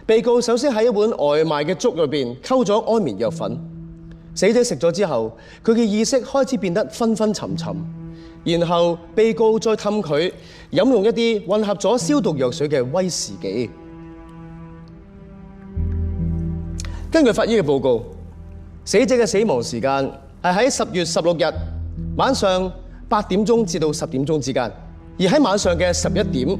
被告首先喺一碗外賣嘅粥裏邊溝咗安眠藥粉，死者食咗之後，佢嘅意識開始變得昏昏沉沉，然後被告再氹佢飲用一啲混合咗消毒藥水嘅威士忌。根據法醫嘅報告，死者嘅死亡時間係喺10月16日晚上8點鐘至到10點鐘之間，而喺晚上嘅11點，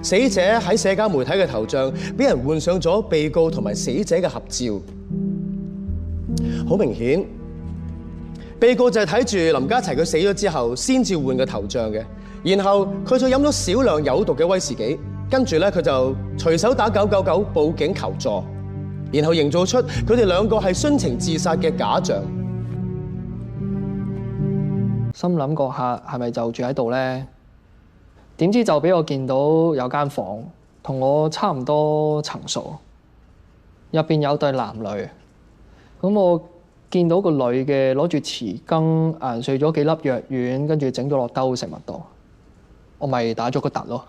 死者喺社交媒體嘅頭像俾人換上咗被告同埋死者嘅合照。好明顯，被告就係睇住林家齊佢死咗之後先至換個頭像嘅，然後佢再飲咗少量有毒嘅威士忌，跟住咧佢就隨手打999報警求助，然後營造出佢哋兩個係殉情自殺嘅假象。心諗閣下係咪就住喺度呢？點知就俾我見到有間房同我差唔多層數，入邊有對男女。咁我見到個女嘅攞住匙羹研碎咗幾粒藥丸，跟住整咗落兜食物度，我咪打咗個突咯。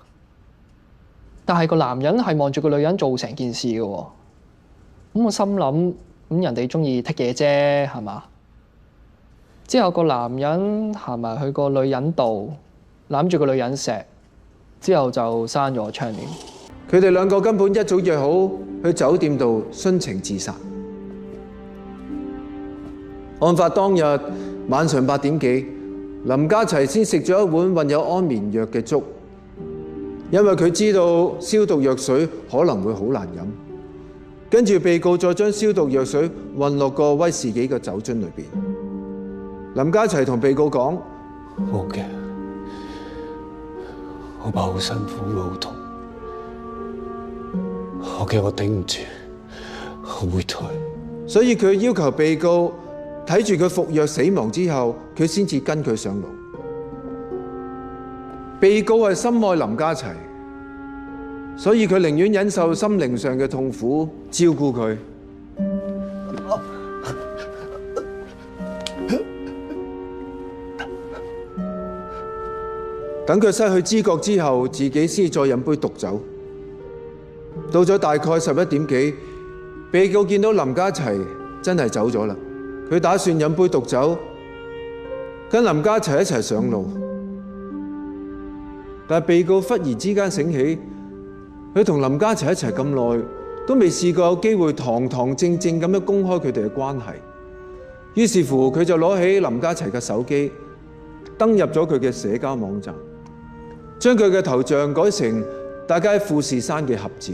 但係個男人係望住個女人做成件事嘅喎，咁我心諗咁人哋中意剔嘢啫，係嘛？之後個男人行埋去個女人度攬住個女人錫，之後就閂咗窗簾。佢哋兩個根本一早約好去酒店度殉情自殺。案發當日晚上8點幾，林家齊先食咗一碗混有安眠藥嘅粥，因為佢知道消毒藥水可能會好難飲。跟住被告再將消毒藥水混落個威士忌嘅酒樽裏邊。林家齊同被告講：好嘅，我怕好辛苦，好痛，我驚我頂唔住，我會退。所以佢要求被告睇住佢服藥死亡之後，佢先至跟佢上路。被告係深愛林家齊，所以佢寧願忍受心靈上嘅痛苦，照顧佢。等佢失去知覺之後，自己先再飲杯毒酒。到咗大概11點幾，被告見到林家齊真係走咗啦。佢打算飲杯毒酒，跟林家齊一齊上路。但係被告忽然之間醒起，佢同林家齊一齊咁耐，都未試過有機會堂堂正正咁樣公開佢哋嘅關係。於是乎，佢就攞起林家齊嘅手機，登入咗佢嘅社交網站，將佢嘅頭像改成大家喺富士山嘅合照。